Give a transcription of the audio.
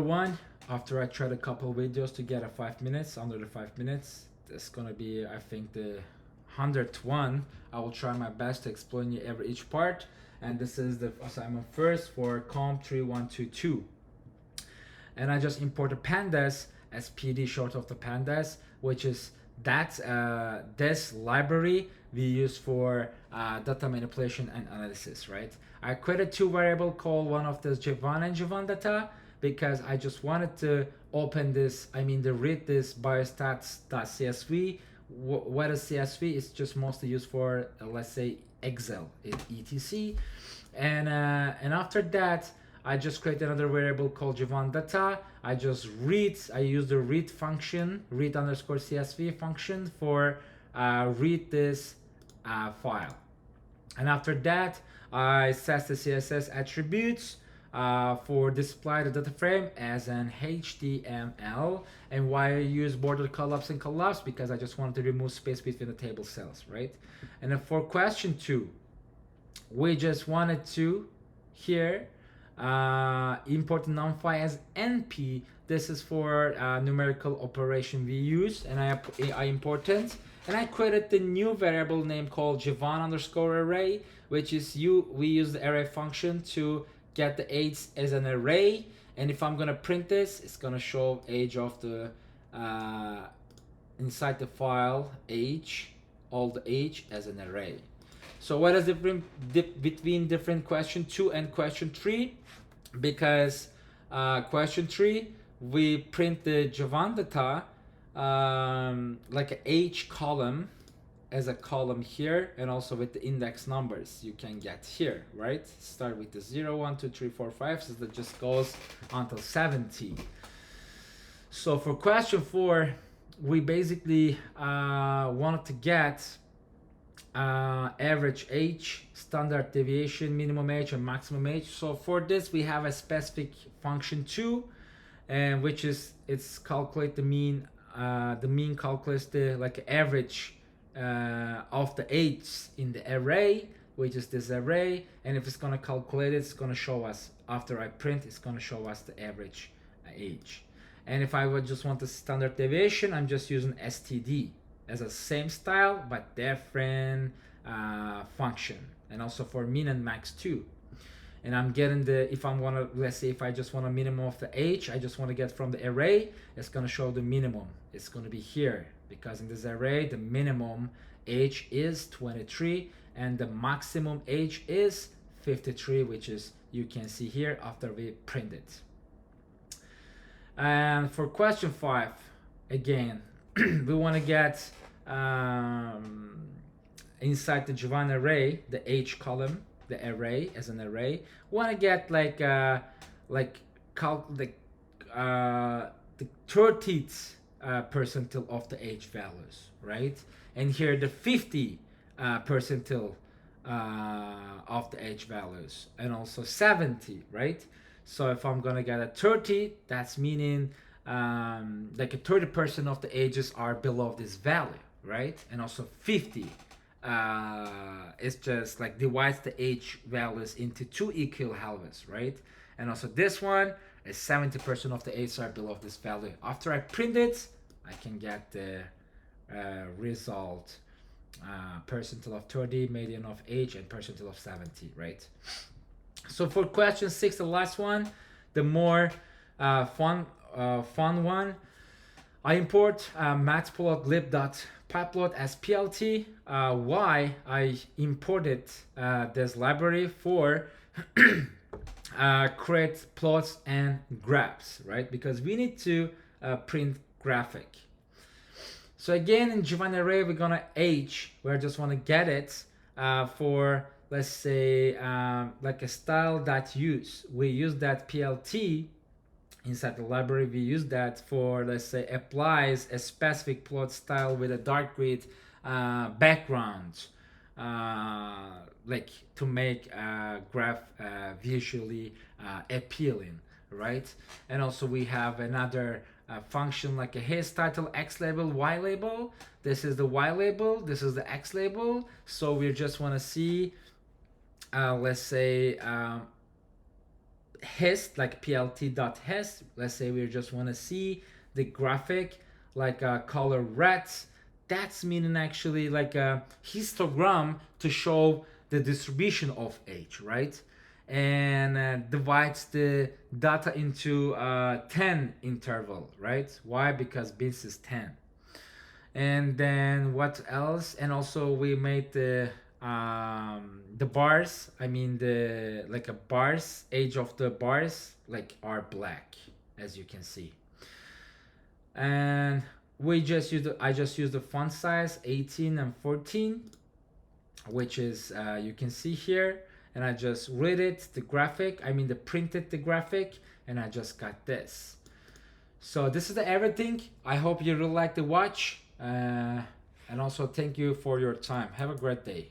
One, after I tried a couple videos to get a 5 minutes, under the 5 minutes, this is gonna be, I think, the 100th one. I will try my best to explain you each part, and this is the assignment first for COMP3122. And I just imported pandas as PD short of the pandas, which is this library we use for data manipulation and analysis, right? I created two variables called one of this Javan and Javan data, because I just wanted to open this, to read this biostats.csv. What is CSV? It's just mostly used for, let's say, Excel, etc. And after that, I just create another variable called Javan data. I use the read function, read underscore CSV function for read this file. And after that, I set the CSS attributes for display the data frame as an HTML. And why I use border collapse and collapse? Because I just wanted to remove space between the table cells, right? And then for question 2, we just wanted to here import numpy as np. This is for numerical operation we use, and I imported, and I created the new variable name called Javan underscore array, which is we use the array function to get the age as an array. And if I'm gonna print this, it's gonna show age of the inside the file age, all the age as an array. So what is the difference between different question 2 and question 3? Because question 3, we print the Javan data like an age column as a column here, and also with the index numbers you can get here, right? Start with the 0, 1, 2, 3, 4, 5, so that just goes until 70. So for question 4, we basically wanted to get average age, standard deviation, minimum age, and maximum age. So for this we have a specific function 2, and which is it's calculate the mean. The mean calculates the average of the age in the array, which is this array. And if it's gonna calculate it, it's gonna show us after I print. It's gonna show us the average age. And if I would just want the standard deviation, I'm just using std as a same style but different function, and also for min and max too. And I'm getting if I want to, let's say if I just want a minimum of the age, I just want to get from the array, it's going to show the minimum. It's going to be here, because in this array the minimum age is 23 and the maximum age is 53, which is you can see here after we print it. And for question 5, again, we want to get inside the Javan array, the age column, the array as an array. We want to get the 30th percentile of the age values, right? And here the 50 percentile of the age values, and also 70, right? So if I'm gonna get a 30, that's meaning like a 30% of the ages are below this value, right? And also 50 it's just like divides the age values into 2 equal halves, right? And also this one is 70% of the ages are below this value. After I print it, I can get the result, percentile of 30, median of age, and percentile of 70, right? So for question 6, the last one, the more fun one, I import matplotlib.pyplot as PLT. Why I imported this library for create plots and graphs, right? Because we need to print graphic. So again, in Javan array, we're gonna we just want to get it for, let's say, like a style.use. We use that PLT inside the library. We use that for, let's say, applies a specific plot style with a dark grid background, like to make a graph visually appealing, right? And also we have another function like a his title, x label, y label. This is the y label, this is the x label. So we just want to see let's say hist, like plt.hist. Let's say we just want to see the graphic like color red. That's meaning actually like a histogram to show the distribution of age, right? And divides the data into 10 interval, right? Why? Because bins is 10. And then what else? And also we made the bars, I mean the like a bars, age of the bars like are black, as you can see. And we just use I just use the font size 18 and 14, which is you can see here, and I just read it, the graphic, I mean the printed the graphic, and I just got this. So this is the everything. I hope you really like the watch, and also thank you for your time. Have a great day.